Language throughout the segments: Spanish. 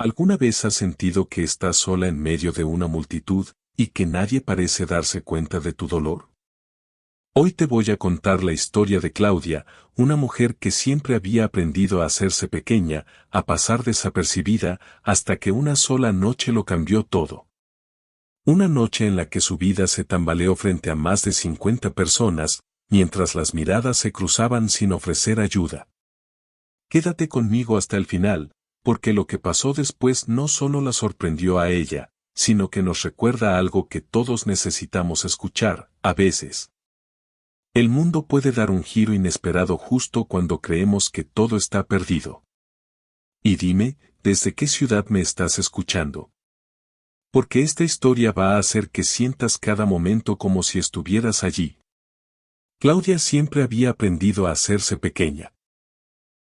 ¿Alguna vez has sentido que estás sola en medio de una multitud y que nadie parece darse cuenta de tu dolor? Hoy te voy a contar la historia de Claudia, una mujer que siempre había aprendido a hacerse pequeña, a pasar desapercibida, hasta que una sola noche lo cambió todo. Una noche en la que su vida se tambaleó frente a más de 50 personas, mientras las miradas se cruzaban sin ofrecer ayuda. Quédate conmigo hasta el final, porque lo que pasó después no solo la sorprendió a ella, sino que nos recuerda algo que todos necesitamos escuchar, a veces. El mundo puede dar un giro inesperado justo cuando creemos que todo está perdido. Y dime, ¿desde qué ciudad me estás escuchando? Porque esta historia va a hacer que sientas cada momento como si estuvieras allí. Claudia siempre había aprendido a hacerse pequeña.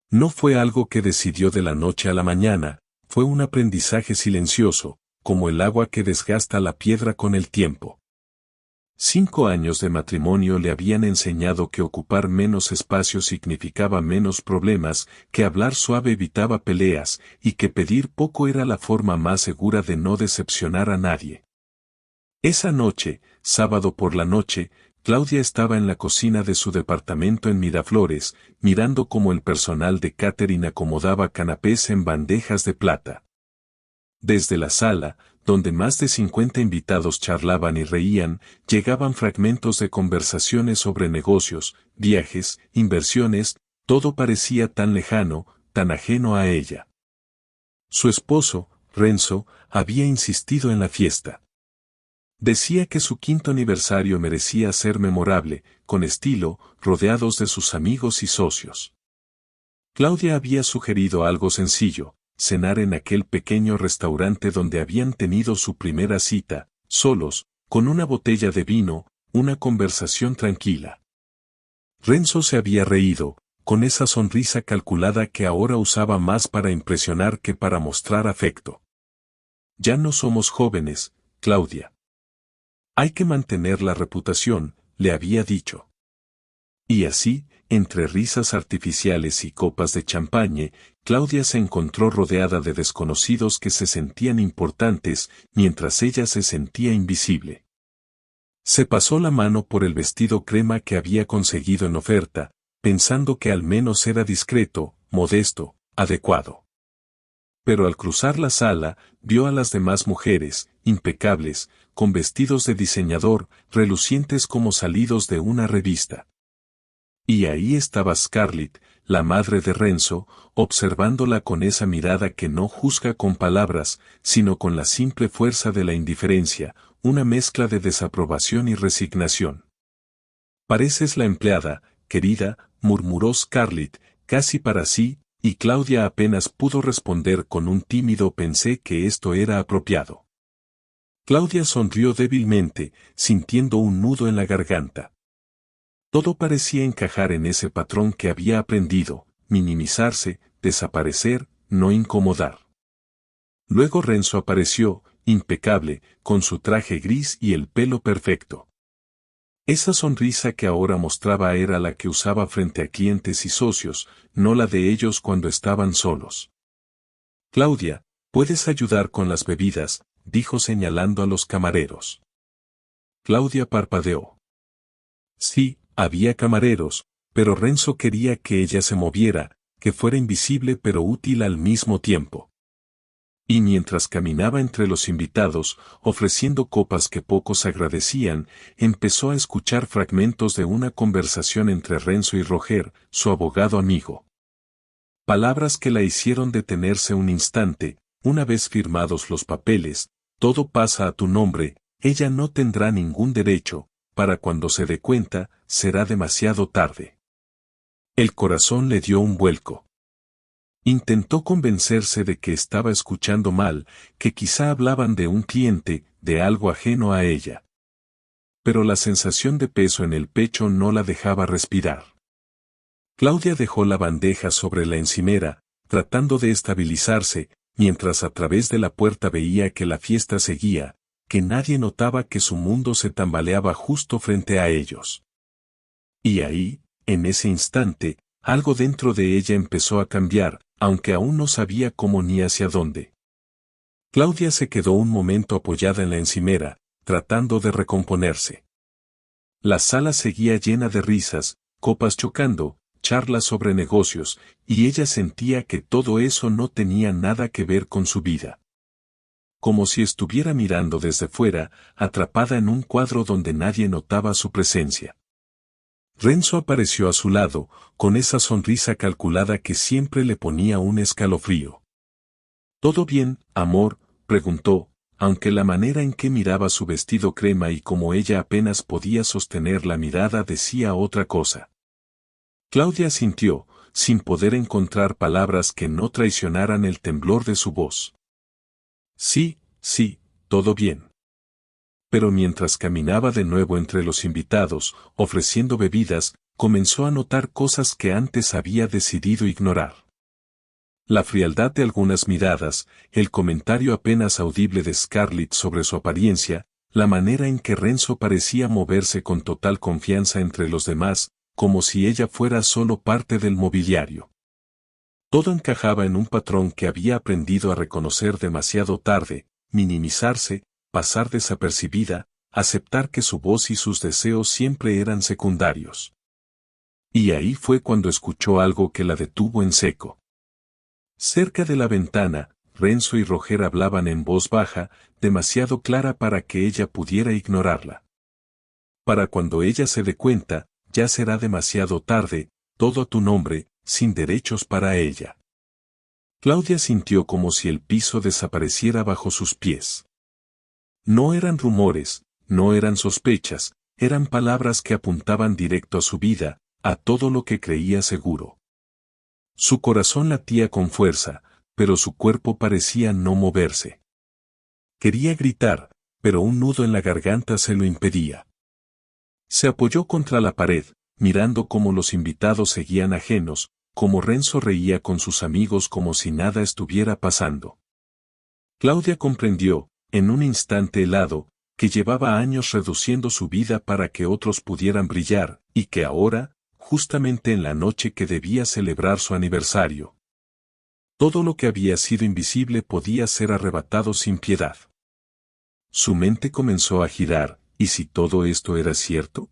No fue algo que decidió de la noche a la mañana, fue un aprendizaje silencioso, como el agua que desgasta la piedra con el tiempo. 5 años de matrimonio le habían enseñado que ocupar menos espacio significaba menos problemas, que hablar suave evitaba peleas, y que pedir poco era la forma más segura de no decepcionar a nadie. Esa noche, sábado por la noche, Claudia estaba en la cocina de su departamento en Miraflores, mirando cómo el personal de catering acomodaba canapés en bandejas de plata. Desde la sala, donde más de 50 invitados charlaban y reían, llegaban fragmentos de conversaciones sobre negocios, viajes, inversiones, todo parecía tan lejano, tan ajeno a ella. Su esposo, Renzo, había insistido en la fiesta. Decía que su 5º aniversario merecía ser memorable, con estilo, rodeados de sus amigos y socios. Claudia había sugerido algo sencillo: cenar en aquel pequeño restaurante donde habían tenido su primera cita, solos, con una botella de vino, una conversación tranquila. Renzo se había reído, con esa sonrisa calculada que ahora usaba más para impresionar que para mostrar afecto. Ya no somos jóvenes, Claudia. Hay que mantener la reputación, le había dicho. Y así, entre risas artificiales y copas de champagne, Claudia se encontró rodeada de desconocidos que se sentían importantes, mientras ella se sentía invisible. Se pasó la mano por el vestido crema que había conseguido en oferta, pensando que al menos era discreto, modesto, adecuado. Pero al cruzar la sala, vio a las demás mujeres, impecables, con vestidos de diseñador, relucientes como salidos de una revista. Y ahí estaba Scarlett, la madre de Renzo, observándola con esa mirada que no juzga con palabras, sino con la simple fuerza de la indiferencia, una mezcla de desaprobación y resignación. «Pareces la empleada, querida», murmuró Scarlett, casi para sí, y Claudia apenas pudo responder con un tímido «pensé que esto era apropiado». Claudia sonrió débilmente, sintiendo un nudo en la garganta. Todo parecía encajar en ese patrón que había aprendido: minimizarse, desaparecer, no incomodar. Luego Renzo apareció, impecable, con su traje gris y el pelo perfecto. Esa sonrisa que ahora mostraba era la que usaba frente a clientes y socios, no la de ellos cuando estaban solos. «Claudia, ¿puedes ayudar con las bebidas?», dijo señalando a los camareros. Claudia parpadeó. Sí, había camareros, pero Renzo quería que ella se moviera, que fuera invisible pero útil al mismo tiempo. Y mientras caminaba entre los invitados, ofreciendo copas que pocos agradecían, empezó a escuchar fragmentos de una conversación entre Renzo y Roger, su abogado amigo. Palabras que la hicieron detenerse un instante: una vez firmados los papeles, todo pasa a tu nombre, ella no tendrá ningún derecho, para cuando se dé cuenta, será demasiado tarde. El corazón le dio un vuelco. Intentó convencerse de que estaba escuchando mal, que quizá hablaban de un cliente, de algo ajeno a ella. Pero la sensación de peso en el pecho no la dejaba respirar. Claudia dejó la bandeja sobre la encimera, tratando de estabilizarse, mientras a través de la puerta veía que la fiesta seguía, que nadie notaba que su mundo se tambaleaba justo frente a ellos. Y ahí, en ese instante, algo dentro de ella empezó a cambiar, aunque aún no sabía cómo ni hacia dónde. Claudia se quedó un momento apoyada en la encimera, tratando de recomponerse. La sala seguía llena de risas, copas chocando, charlas sobre negocios, y ella sentía que todo eso no tenía nada que ver con su vida. Como si estuviera mirando desde fuera, atrapada en un cuadro donde nadie notaba su presencia. Renzo apareció a su lado, con esa sonrisa calculada que siempre le ponía un escalofrío. ¿Todo bien, amor?, preguntó, aunque la manera en que miraba su vestido crema y como ella apenas podía sostener la mirada decía otra cosa. Claudia sintió, sin poder encontrar palabras que no traicionaran el temblor de su voz. Sí, sí, todo bien. Pero mientras caminaba de nuevo entre los invitados, ofreciendo bebidas, comenzó a notar cosas que antes había decidido ignorar. La frialdad de algunas miradas, el comentario apenas audible de Scarlett sobre su apariencia, la manera en que Renzo parecía moverse con total confianza entre los demás, como si ella fuera solo parte del mobiliario. Todo encajaba en un patrón que había aprendido a reconocer demasiado tarde, minimizarse, pasar desapercibida, aceptar que su voz y sus deseos siempre eran secundarios. Y ahí fue cuando escuchó algo que la detuvo en seco. Cerca de la ventana, Renzo y Roger hablaban en voz baja, demasiado clara para que ella pudiera ignorarla. Para cuando ella se dé cuenta, ya será demasiado tarde, todo a tu nombre, sin derechos para ella. Claudia sintió como si el piso desapareciera bajo sus pies. No eran rumores, no eran sospechas, eran palabras que apuntaban directo a su vida, a todo lo que creía seguro. Su corazón latía con fuerza, pero su cuerpo parecía no moverse. Quería gritar, pero un nudo en la garganta se lo impedía. Se apoyó contra la pared, mirando cómo los invitados seguían ajenos, cómo Renzo reía con sus amigos como si nada estuviera pasando. Claudia comprendió, en un instante helado, que llevaba años reduciendo su vida para que otros pudieran brillar, y que ahora, justamente en la noche que debía celebrar su aniversario, todo lo que había sido invisible podía ser arrebatado sin piedad. Su mente comenzó a girar, ¿y si todo esto era cierto?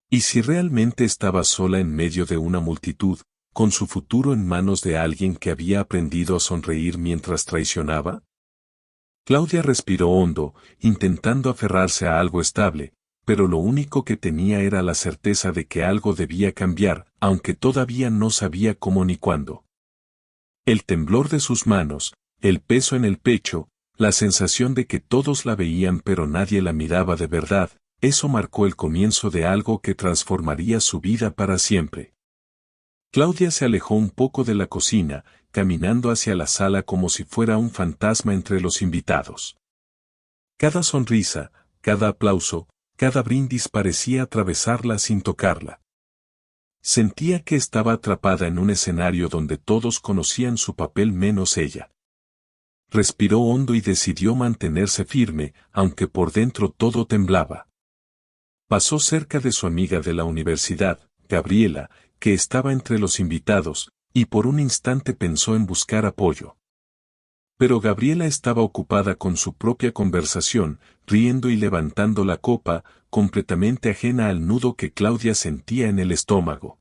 ¿Y si realmente estaba sola en medio de una multitud, con su futuro en manos de alguien que había aprendido a sonreír mientras traicionaba? Claudia respiró hondo, intentando aferrarse a algo estable, pero lo único que tenía era la certeza de que algo debía cambiar, aunque todavía no sabía cómo ni cuándo. El temblor de sus manos, el peso en el pecho, la sensación de que todos la veían pero nadie la miraba de verdad, eso marcó el comienzo de algo que transformaría su vida para siempre. Claudia se alejó un poco de la cocina, caminando hacia la sala como si fuera un fantasma entre los invitados. Cada sonrisa, cada aplauso, cada brindis parecía atravesarla sin tocarla. Sentía que estaba atrapada en un escenario donde todos conocían su papel menos ella. Respiró hondo y decidió mantenerse firme, aunque por dentro todo temblaba. Pasó cerca de su amiga de la universidad, Gabriela, que estaba entre los invitados, y por un instante pensó en buscar apoyo. Pero Gabriela estaba ocupada con su propia conversación, riendo y levantando la copa, completamente ajena al nudo que Claudia sentía en el estómago.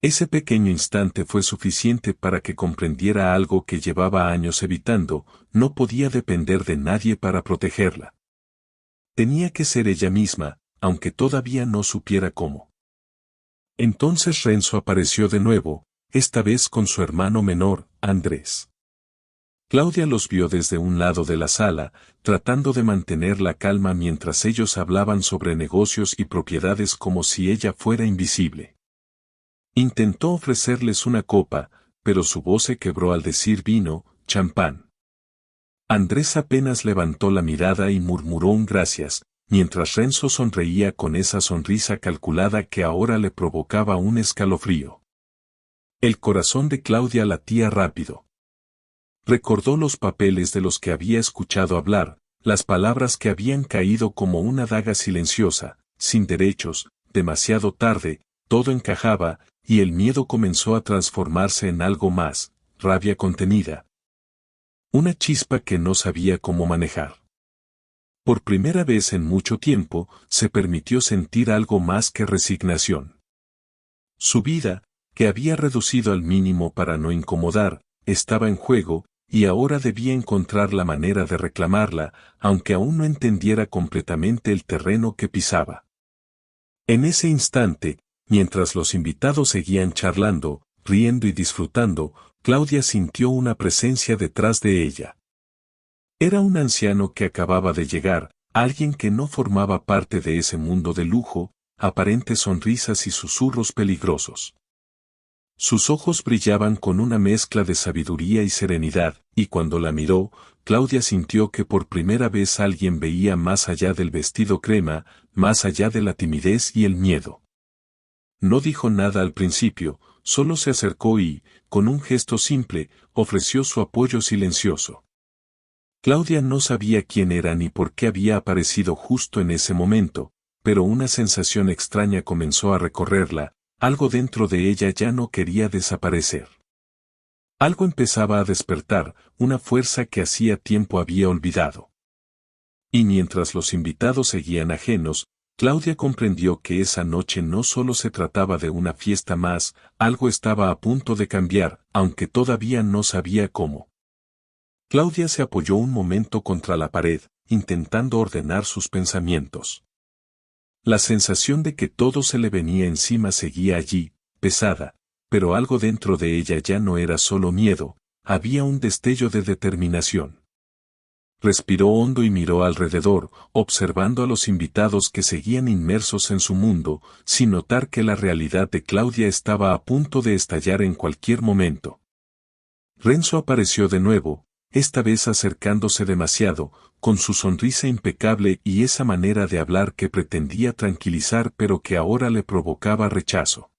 Ese pequeño instante fue suficiente para que comprendiera algo que llevaba años evitando, no podía depender de nadie para protegerla. Tenía que ser ella misma, aunque todavía no supiera cómo. Entonces Renzo apareció de nuevo, esta vez con su hermano menor, Andrés. Claudia los vio desde un lado de la sala, tratando de mantener la calma mientras ellos hablaban sobre negocios y propiedades como si ella fuera invisible. Intentó ofrecerles una copa, pero su voz se quebró al decir vino, champán. Andrés apenas levantó la mirada y murmuró un gracias, mientras Renzo sonreía con esa sonrisa calculada que ahora le provocaba un escalofrío. El corazón de Claudia latía rápido. Recordó los papeles de los que había escuchado hablar, las palabras que habían caído como una daga silenciosa, sin derechos, demasiado tarde, todo encajaba, y el miedo comenzó a transformarse en algo más, rabia contenida. Una chispa que no sabía cómo manejar. Por primera vez en mucho tiempo, se permitió sentir algo más que resignación. Su vida, que había reducido al mínimo para no incomodar, estaba en juego, y ahora debía encontrar la manera de reclamarla, aunque aún no entendiera completamente el terreno que pisaba. En ese instante, mientras los invitados seguían charlando, riendo y disfrutando, Claudia sintió una presencia detrás de ella. Era un anciano que acababa de llegar, alguien que no formaba parte de ese mundo de lujo, aparentes sonrisas y susurros peligrosos. Sus ojos brillaban con una mezcla de sabiduría y serenidad, y cuando la miró, Claudia sintió que por primera vez alguien veía más allá del vestido crema, más allá de la timidez y el miedo. No dijo nada al principio, solo se acercó y, con un gesto simple, ofreció su apoyo silencioso. Claudia no sabía quién era ni por qué había aparecido justo en ese momento, pero una sensación extraña comenzó a recorrerla. Algo dentro de ella ya no quería desaparecer. Algo empezaba a despertar, una fuerza que hacía tiempo había olvidado. Y mientras los invitados seguían ajenos, Claudia comprendió que esa noche no solo se trataba de una fiesta más, algo estaba a punto de cambiar, aunque todavía no sabía cómo. Claudia se apoyó un momento contra la pared, intentando ordenar sus pensamientos. La sensación de que todo se le venía encima seguía allí, pesada, pero algo dentro de ella ya no era solo miedo, había un destello de determinación. Respiró hondo y miró alrededor, observando a los invitados que seguían inmersos en su mundo, sin notar que la realidad de Claudia estaba a punto de estallar en cualquier momento. Renzo apareció de nuevo, esta vez acercándose demasiado, con su sonrisa impecable y esa manera de hablar que pretendía tranquilizar pero que ahora le provocaba rechazo.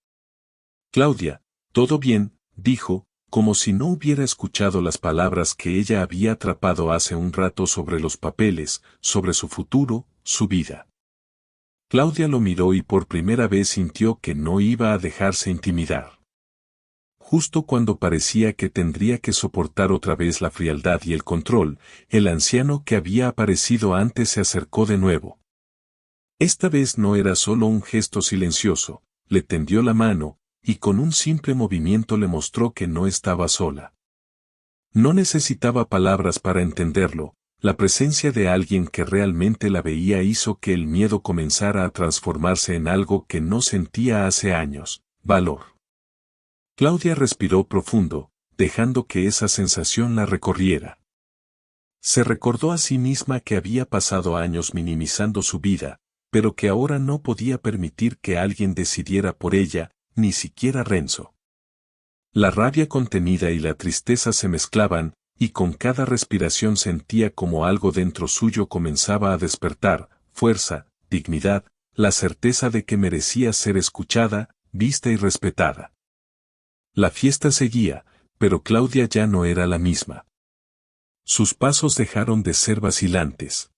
Claudia, ¿todo bien?, dijo, como si no hubiera escuchado las palabras que ella había atrapado hace un rato sobre los papeles, sobre su futuro, su vida. Claudia lo miró y por primera vez sintió que no iba a dejarse intimidar. Justo cuando parecía que tendría que soportar otra vez la frialdad y el control, el anciano que había aparecido antes se acercó de nuevo. Esta vez no era solo un gesto silencioso, le tendió la mano, y con un simple movimiento le mostró que no estaba sola. No necesitaba palabras para entenderlo, la presencia de alguien que realmente la veía hizo que el miedo comenzara a transformarse en algo que no sentía hace años, valor. Claudia respiró profundo, dejando que esa sensación la recorriera. Se recordó a sí misma que había pasado años minimizando su vida, pero que ahora no podía permitir que alguien decidiera por ella, ni siquiera Renzo. La rabia contenida y la tristeza se mezclaban, y con cada respiración sentía como algo dentro suyo comenzaba a despertar, fuerza, dignidad, la certeza de que merecía ser escuchada, vista y respetada. La fiesta seguía, pero Claudia ya no era la misma. Sus pasos dejaron de ser vacilantes.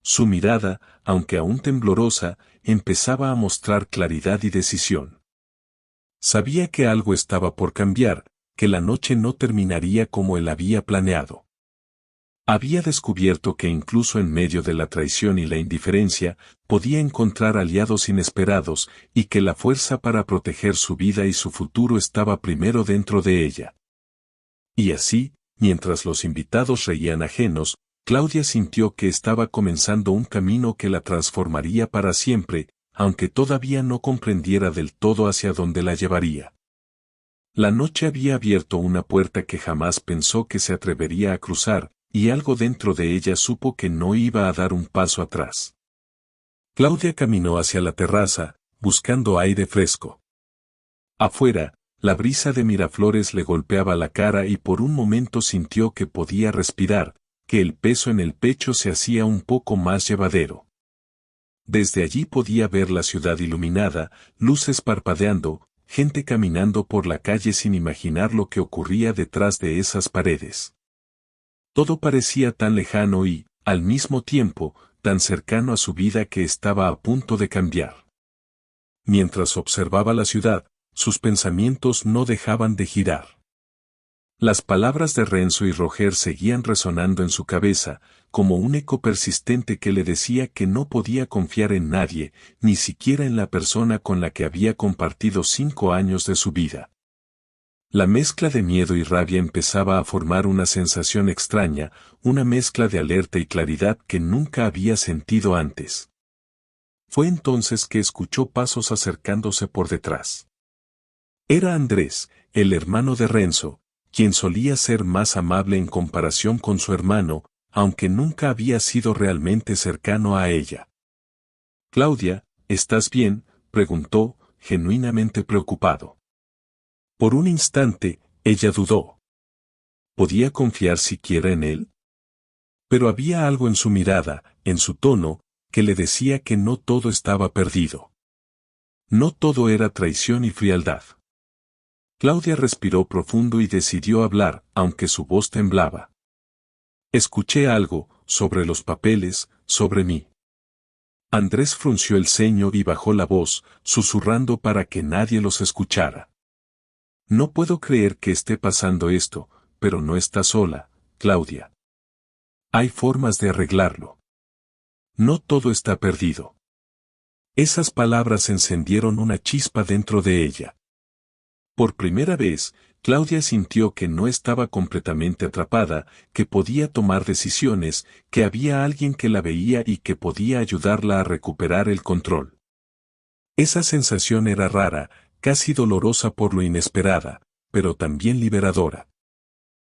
Su mirada, aunque aún temblorosa, empezaba a mostrar claridad y decisión. Sabía que algo estaba por cambiar, que la noche no terminaría como él había planeado. Había descubierto que incluso en medio de la traición y la indiferencia, podía encontrar aliados inesperados, y que la fuerza para proteger su vida y su futuro estaba primero dentro de ella. Y así, mientras los invitados reían ajenos, Claudia sintió que estaba comenzando un camino que la transformaría para siempre, aunque todavía no comprendiera del todo hacia dónde la llevaría. La noche había abierto una puerta que jamás pensó que se atrevería a cruzar, y algo dentro de ella supo que no iba a dar un paso atrás. Claudia caminó hacia la terraza, buscando aire fresco. Afuera, la brisa de Miraflores le golpeaba la cara y por un momento sintió que podía respirar, que el peso en el pecho se hacía un poco más llevadero. Desde allí podía ver la ciudad iluminada, luces parpadeando, gente caminando por la calle sin imaginar lo que ocurría detrás de esas paredes. Todo parecía tan lejano y, al mismo tiempo, tan cercano a su vida que estaba a punto de cambiar. Mientras observaba la ciudad, sus pensamientos no dejaban de girar. Las palabras de Renzo y Roger seguían resonando en su cabeza, como un eco persistente que le decía que no podía confiar en nadie, ni siquiera en la persona con la que había compartido 5 años de su vida. La mezcla de miedo y rabia empezaba a formar una sensación extraña, una mezcla de alerta y claridad que nunca había sentido antes. Fue entonces que escuchó pasos acercándose por detrás. Era Andrés, el hermano de Renzo, quien solía ser más amable en comparación con su hermano, aunque nunca había sido realmente cercano a ella. «Claudia, ¿estás bien?», preguntó, genuinamente preocupado. Por un instante, ella dudó. ¿Podía confiar siquiera en él? Pero había algo en su mirada, en su tono, que le decía que no todo estaba perdido. No todo era traición y frialdad. Claudia respiró profundo y decidió hablar, aunque su voz temblaba. «Escuché algo, sobre los papeles, sobre mí». Andrés frunció el ceño y bajó la voz, susurrando para que nadie los escuchara. «No puedo creer que esté pasando esto, pero no está sola, Claudia. Hay formas de arreglarlo. No todo está perdido». Esas palabras encendieron una chispa dentro de ella. Por primera vez, Claudia sintió que no estaba completamente atrapada, que podía tomar decisiones, que había alguien que la veía y que podía ayudarla a recuperar el control. Esa sensación era rara, casi dolorosa por lo inesperada, pero también liberadora.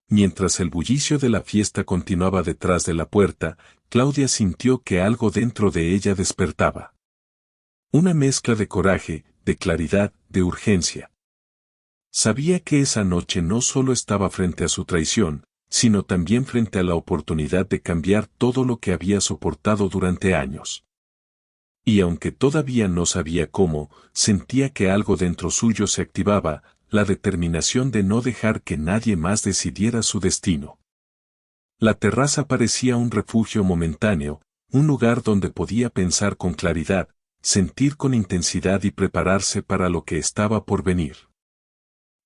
Mientras el bullicio de la fiesta continuaba detrás de la puerta, Claudia sintió que algo dentro de ella despertaba. Una mezcla de coraje, de claridad, de urgencia. Sabía que esa noche no solo estaba frente a su traición, sino también frente a la oportunidad de cambiar todo lo que había soportado durante años. Y aunque todavía no sabía cómo, sentía que algo dentro suyo se activaba, la determinación de no dejar que nadie más decidiera su destino. La terraza parecía un refugio momentáneo, un lugar donde podía pensar con claridad, sentir con intensidad y prepararse para lo que estaba por venir.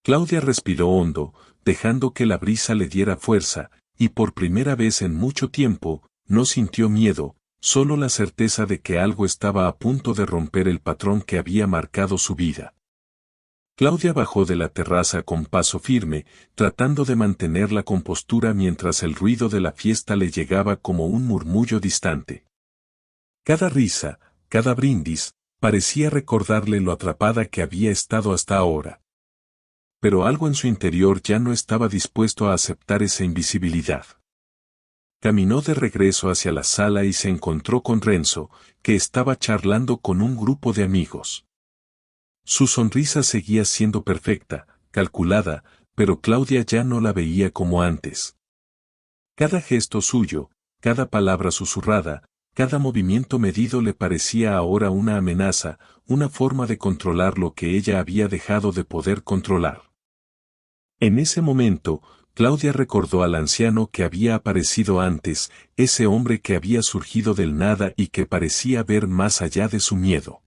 Claudia respiró hondo, dejando que la brisa le diera fuerza, y por primera vez en mucho tiempo, no sintió miedo, solo la certeza de que algo estaba a punto de romper el patrón que había marcado su vida. Claudia bajó de la terraza con paso firme, tratando de mantener la compostura mientras el ruido de la fiesta le llegaba como un murmullo distante. Cada risa, cada brindis, parecía recordarle lo atrapada que había estado hasta ahora. Pero algo en su interior ya no estaba dispuesto a aceptar esa invisibilidad. Caminó de regreso hacia la sala y se encontró con Renzo, que estaba charlando con un grupo de amigos. Su sonrisa seguía siendo perfecta, calculada, pero Claudia ya no la veía como antes. Cada gesto suyo, cada palabra susurrada, cada movimiento medido le parecía ahora una amenaza, una forma de controlar lo que ella había dejado de poder controlar. En ese momento, Claudia recordó al anciano que había aparecido antes, ese hombre que había surgido del nada y que parecía ver más allá de su miedo.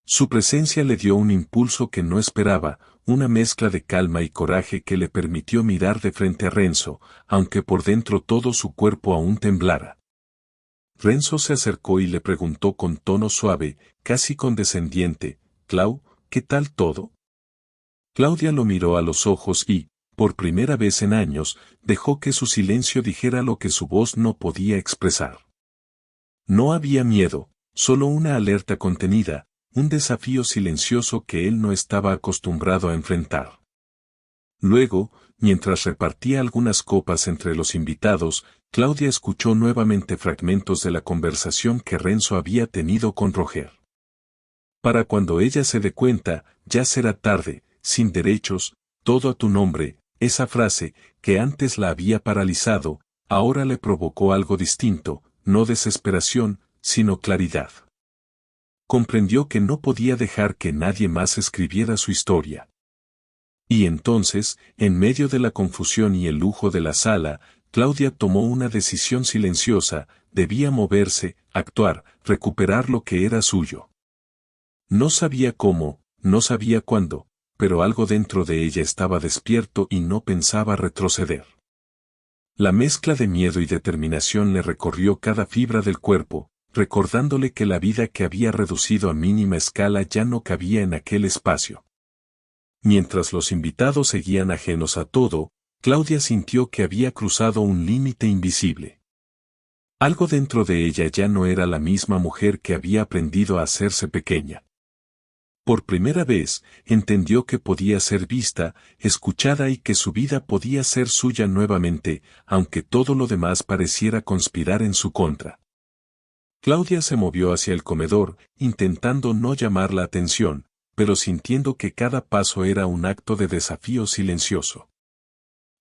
Su presencia le dio un impulso que no esperaba, una mezcla de calma y coraje que le permitió mirar de frente a Renzo, aunque por dentro todo su cuerpo aún temblara. Renzo se acercó y le preguntó con tono suave, casi condescendiente: «Clau, ¿qué tal todo?». Claudia lo miró a los ojos y, por primera vez en años, dejó que su silencio dijera lo que su voz no podía expresar. No había miedo, solo una alerta contenida, un desafío silencioso que él no estaba acostumbrado a enfrentar. Luego, mientras repartía algunas copas entre los invitados, Claudia escuchó nuevamente fragmentos de la conversación que Renzo había tenido con Roger. Para cuando ella se dé cuenta, ya será tarde, sin derechos, todo a tu nombre. Esa frase, que antes la había paralizado, ahora le provocó algo distinto, no desesperación, sino claridad. Comprendió que no podía dejar que nadie más escribiera su historia. Y entonces, en medio de la confusión y el lujo de la sala, Claudia tomó una decisión silenciosa: debía moverse, actuar, recuperar lo que era suyo. No sabía cómo, no sabía cuándo, pero algo dentro de ella estaba despierto y no pensaba retroceder. La mezcla de miedo y determinación le recorrió cada fibra del cuerpo, recordándole que la vida que había reducido a mínima escala ya no cabía en aquel espacio. Mientras los invitados seguían ajenos a todo, Claudia sintió que había cruzado un límite invisible. Algo dentro de ella ya no era la misma mujer que había aprendido a hacerse pequeña. Por primera vez, entendió que podía ser vista, escuchada y que su vida podía ser suya nuevamente, aunque todo lo demás pareciera conspirar en su contra. Claudia se movió hacia el comedor, intentando no llamar la atención, pero sintiendo que cada paso era un acto de desafío silencioso.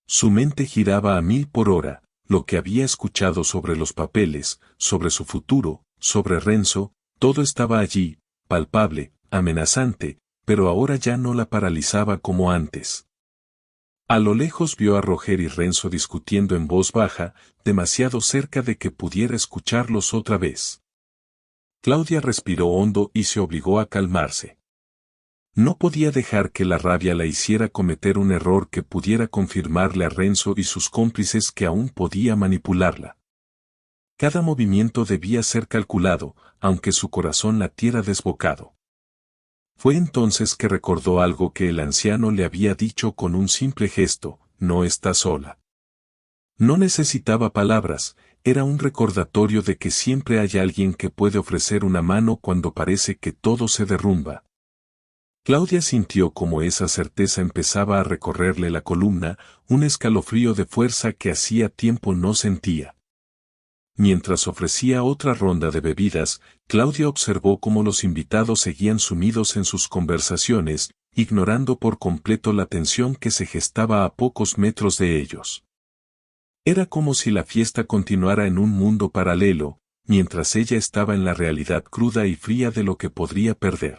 Su mente giraba a 1000 por hora, lo que había escuchado sobre los papeles, sobre su futuro, sobre Renzo, todo estaba allí, palpable, amenazante, pero ahora ya no la paralizaba como antes. A lo lejos vio a Roger y Renzo discutiendo en voz baja, demasiado cerca de que pudiera escucharlos otra vez. Claudia respiró hondo y se obligó a calmarse. No podía dejar que la rabia la hiciera cometer un error que pudiera confirmarle a Renzo y sus cómplices que aún podía manipularla. Cada movimiento debía ser calculado, aunque su corazón latiera desbocado. Fue entonces que recordó algo que el anciano le había dicho con un simple gesto: no está sola. No necesitaba palabras, era un recordatorio de que siempre hay alguien que puede ofrecer una mano cuando parece que todo se derrumba. Claudia sintió como esa certeza empezaba a recorrerle la columna, un escalofrío de fuerza que hacía tiempo no sentía. Mientras ofrecía otra ronda de bebidas, Claudia observó cómo los invitados seguían sumidos en sus conversaciones, ignorando por completo la tensión que se gestaba a pocos metros de ellos. Era como si la fiesta continuara en un mundo paralelo, mientras ella estaba en la realidad cruda y fría de lo que podría perder.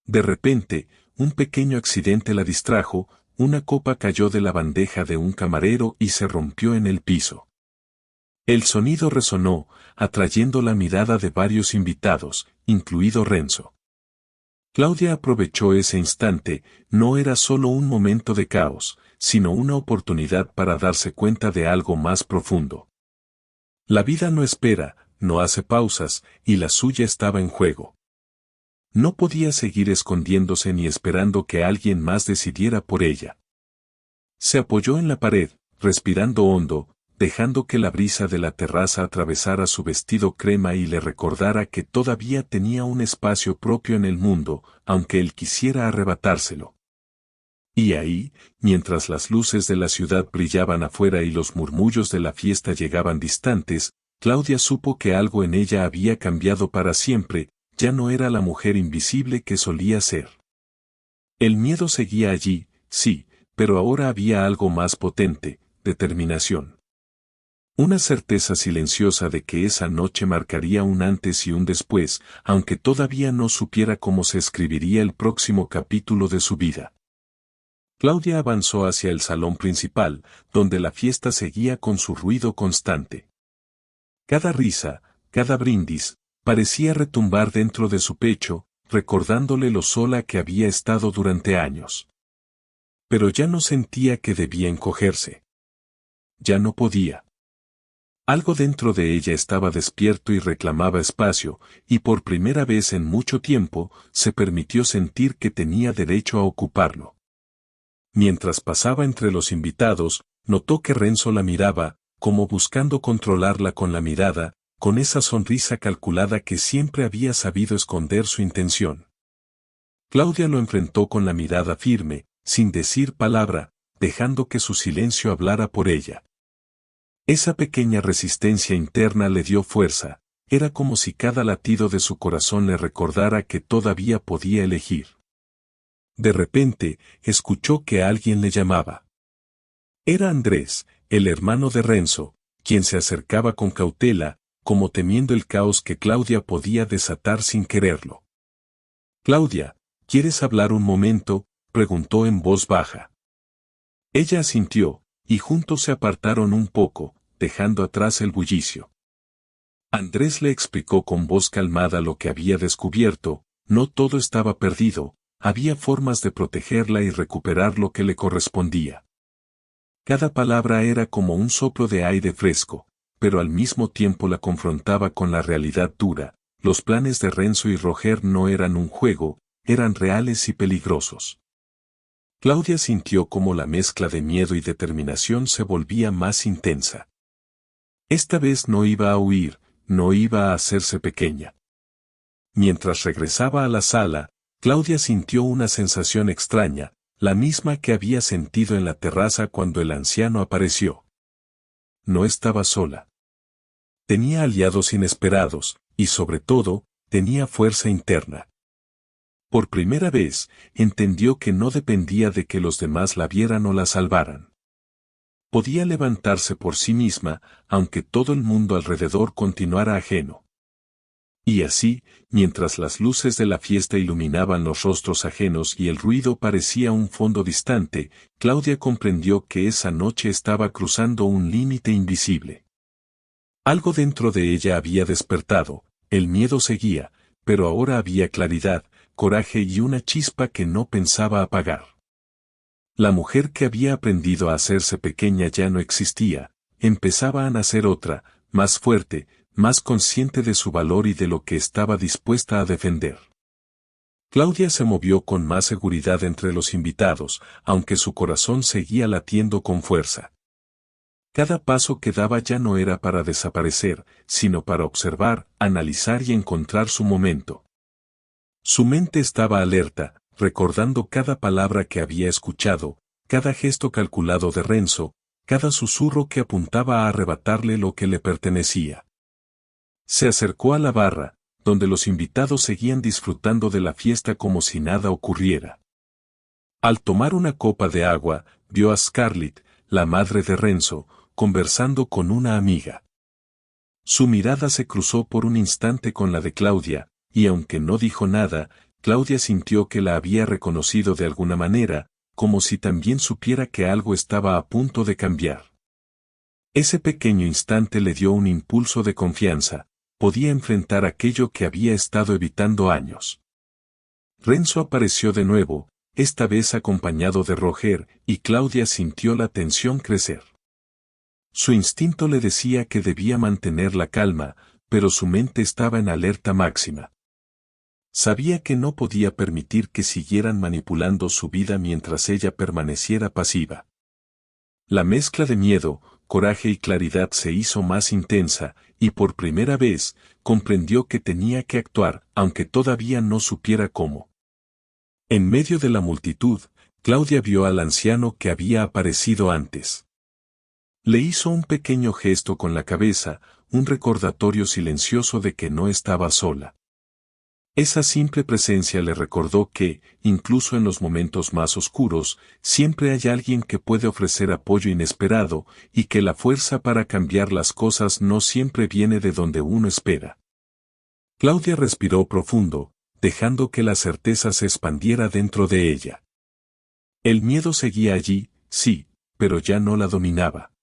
De repente, un pequeño accidente la distrajo, una copa cayó de la bandeja de un camarero y se rompió en el piso. El sonido resonó, atrayendo la mirada de varios invitados, incluido Renzo. Claudia aprovechó ese instante, no era solo un momento de caos, sino una oportunidad para darse cuenta de algo más profundo. La vida no espera, no hace pausas, y la suya estaba en juego. No podía seguir escondiéndose ni esperando que alguien más decidiera por ella. Se apoyó en la pared, respirando hondo, dejando que la brisa de la terraza atravesara su vestido crema y le recordara que todavía tenía un espacio propio en el mundo, aunque él quisiera arrebatárselo. Y ahí, mientras las luces de la ciudad brillaban afuera y los murmullos de la fiesta llegaban distantes, Claudia supo que algo en ella había cambiado para siempre, ya no era la mujer invisible que solía ser. El miedo seguía allí, sí, pero ahora había algo más potente: determinación. Una certeza silenciosa de que esa noche marcaría un antes y un después, aunque todavía no supiera cómo se escribiría el próximo capítulo de su vida. Claudia avanzó hacia el salón principal, donde la fiesta seguía con su ruido constante. Cada risa, cada brindis, parecía retumbar dentro de su pecho, recordándole lo sola que había estado durante años. Pero ya no sentía que debía encogerse. Ya no podía. Algo dentro de ella estaba despierto y reclamaba espacio, y por primera vez en mucho tiempo, se permitió sentir que tenía derecho a ocuparlo. Mientras pasaba entre los invitados, notó que Renzo la miraba, como buscando controlarla con la mirada, con esa sonrisa calculada que siempre había sabido esconder su intención. Claudia lo enfrentó con la mirada firme, sin decir palabra, dejando que su silencio hablara por ella. Esa pequeña resistencia interna le dio fuerza, era como si cada latido de su corazón le recordara que todavía podía elegir. De repente, escuchó que alguien le llamaba. Era Andrés, el hermano de Renzo, quien se acercaba con cautela, como temiendo el caos que Claudia podía desatar sin quererlo. «Claudia, ¿quieres hablar un momento?», preguntó en voz baja. Ella asintió, y juntos se apartaron un poco, dejando atrás el bullicio. Andrés le explicó con voz calmada lo que había descubierto: no todo estaba perdido, había formas de protegerla y recuperar lo que le correspondía. Cada palabra era como un soplo de aire fresco, pero al mismo tiempo la confrontaba con la realidad dura. Los planes de Renzo y Roger no eran un juego, eran reales y peligrosos. Claudia sintió cómo la mezcla de miedo y determinación se volvía más intensa. Esta vez no iba a huir, no iba a hacerse pequeña. Mientras regresaba a la sala, Claudia sintió una sensación extraña, la misma que había sentido en la terraza cuando el anciano apareció. No estaba sola. Tenía aliados inesperados, y sobre todo, tenía fuerza interna. Por primera vez, entendió que no dependía de que los demás la vieran o la salvaran. Podía levantarse por sí misma, aunque todo el mundo alrededor continuara ajeno. Y así, mientras las luces de la fiesta iluminaban los rostros ajenos y el ruido parecía un fondo distante, Claudia comprendió que esa noche estaba cruzando un límite invisible. Algo dentro de ella había despertado, el miedo seguía, pero ahora había claridad, coraje y una chispa que no pensaba apagar. La mujer que había aprendido a hacerse pequeña ya no existía, empezaba a nacer otra, más fuerte, más consciente de su valor y de lo que estaba dispuesta a defender. Claudia se movió con más seguridad entre los invitados, aunque su corazón seguía latiendo con fuerza. Cada paso que daba ya no era para desaparecer, sino para observar, analizar y encontrar su momento. Su mente estaba alerta, recordando cada palabra que había escuchado, cada gesto calculado de Renzo, cada susurro que apuntaba a arrebatarle lo que le pertenecía. Se acercó a la barra, donde los invitados seguían disfrutando de la fiesta como si nada ocurriera. Al tomar una copa de agua, vio a Scarlett, la madre de Renzo, conversando con una amiga. Su mirada se cruzó por un instante con la de Claudia, y aunque no dijo nada, Claudia sintió que la había reconocido de alguna manera, como si también supiera que algo estaba a punto de cambiar. Ese pequeño instante le dio un impulso de confianza, podía enfrentar aquello que había estado evitando años. Renzo apareció de nuevo, esta vez acompañado de Roger, y Claudia sintió la tensión crecer. Su instinto le decía que debía mantener la calma, pero su mente estaba en alerta máxima. Sabía que no podía permitir que siguieran manipulando su vida mientras ella permaneciera pasiva. La mezcla de miedo, coraje y claridad se hizo más intensa, y por primera vez, comprendió que tenía que actuar, aunque todavía no supiera cómo. En medio de la multitud, Claudia vio al anciano que había aparecido antes. Le hizo un pequeño gesto con la cabeza, un recordatorio silencioso de que no estaba sola. Esa simple presencia le recordó que, incluso en los momentos más oscuros, siempre hay alguien que puede ofrecer apoyo inesperado, y que la fuerza para cambiar las cosas no siempre viene de donde uno espera. Claudia respiró profundo, dejando que la certeza se expandiera dentro de ella. El miedo seguía allí, sí, pero ya no la dominaba.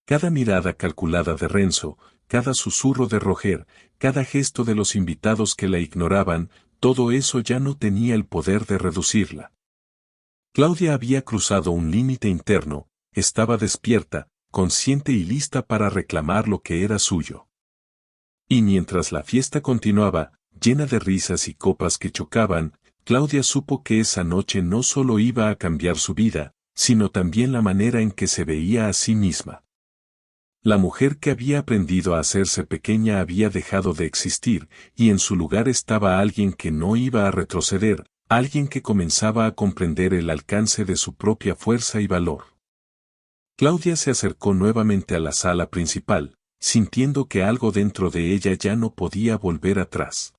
Cada mirada calculada de Renzo, cada susurro de Roger, cada gesto de los invitados que la ignoraban, todo eso ya no tenía el poder de reducirla. Claudia había cruzado un límite interno, estaba despierta, consciente y lista para reclamar lo que era suyo. Y mientras la fiesta continuaba, llena de risas y copas que chocaban, Claudia supo que esa noche no solo iba a cambiar su vida, sino también la manera en que se veía a sí misma. La mujer que había aprendido a hacerse pequeña había dejado de existir, y en su lugar estaba alguien que no iba a retroceder, alguien que comenzaba a comprender el alcance de su propia fuerza y valor. Claudia se acercó nuevamente a la sala principal, sintiendo que algo dentro de ella ya no podía volver atrás.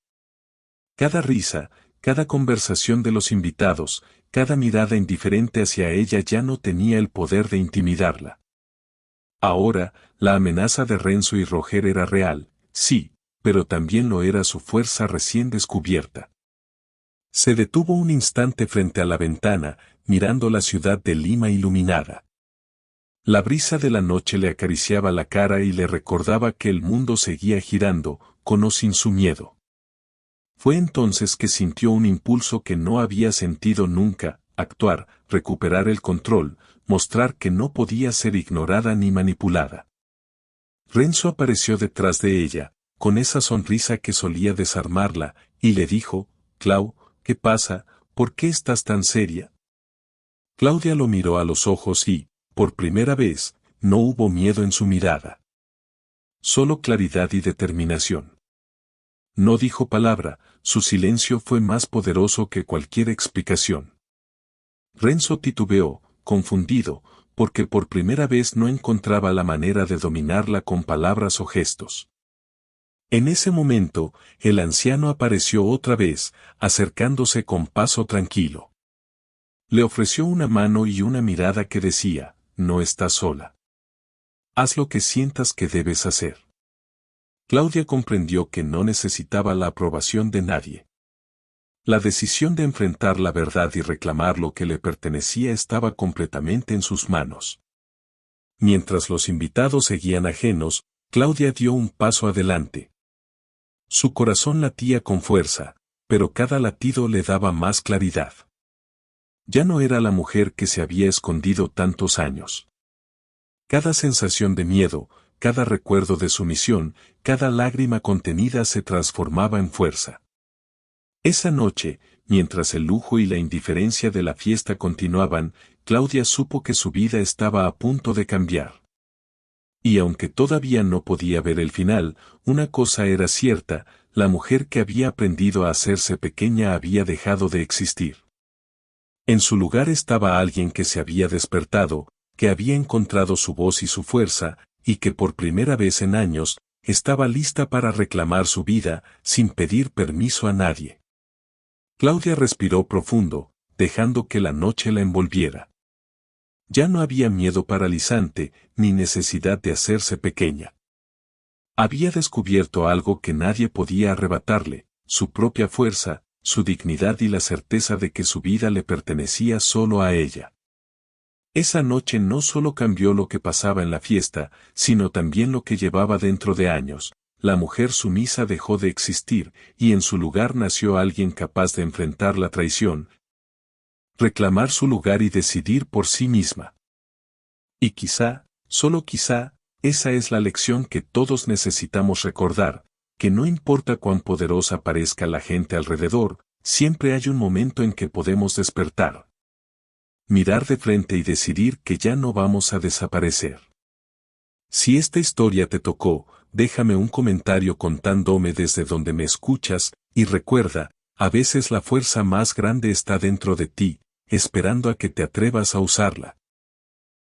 Cada risa, cada conversación de los invitados, cada mirada indiferente hacia ella ya no tenía el poder de intimidarla. Ahora, la amenaza de Renzo y Roger era real, sí, pero también lo era su fuerza recién descubierta. Se detuvo un instante frente a la ventana, mirando la ciudad de Lima iluminada. La brisa de la noche le acariciaba la cara y le recordaba que el mundo seguía girando, con o sin su miedo. Fue entonces que sintió un impulso que no había sentido nunca: actuar, recuperar el control, mostrar que no podía ser ignorada ni manipulada. Renzo apareció detrás de ella, con esa sonrisa que solía desarmarla, y le dijo: «Clau, ¿qué pasa? ¿Por qué estás tan seria?». Claudia lo miró a los ojos y, por primera vez, no hubo miedo en su mirada. Solo claridad y determinación. No dijo palabra, su silencio fue más poderoso que cualquier explicación. Renzo titubeó, confundido, porque por primera vez no encontraba la manera de dominarla con palabras o gestos. En ese momento, el anciano apareció otra vez, acercándose con paso tranquilo. Le ofreció una mano y una mirada que decía: «No estás sola. Haz lo que sientas que debes hacer». Claudia comprendió que no necesitaba la aprobación de nadie. La decisión de enfrentar la verdad y reclamar lo que le pertenecía estaba completamente en sus manos. Mientras los invitados seguían ajenos, Claudia dio un paso adelante. Su corazón latía con fuerza, pero cada latido le daba más claridad. Ya no era la mujer que se había escondido tantos años. Cada sensación de miedo, cada recuerdo de sumisión, cada lágrima contenida se transformaba en fuerza. Esa noche, mientras el lujo y la indiferencia de la fiesta continuaban, Claudia supo que su vida estaba a punto de cambiar. Y aunque todavía no podía ver el final, una cosa era cierta: la mujer que había aprendido a hacerse pequeña había dejado de existir. En su lugar estaba alguien que se había despertado, que había encontrado su voz y su fuerza, y que por primera vez en años, estaba lista para reclamar su vida, sin pedir permiso a nadie. Claudia respiró profundo, dejando que la noche la envolviera. Ya no había miedo paralizante, ni necesidad de hacerse pequeña. Había descubierto algo que nadie podía arrebatarle: su propia fuerza, su dignidad y la certeza de que su vida le pertenecía solo a ella. Esa noche no solo cambió lo que pasaba en la fiesta, sino también lo que llevaba dentro de años. La mujer sumisa dejó de existir, y en su lugar nació alguien capaz de enfrentar la traición, reclamar su lugar y decidir por sí misma. Y quizá, solo quizá, esa es la lección que todos necesitamos recordar: que no importa cuán poderosa parezca la gente alrededor, siempre hay un momento en que podemos despertar. Mirar de frente y decidir que ya no vamos a desaparecer. Si esta historia te tocó, déjame un comentario contándome desde donde me escuchas, y recuerda, a veces la fuerza más grande está dentro de ti, esperando a que te atrevas a usarla.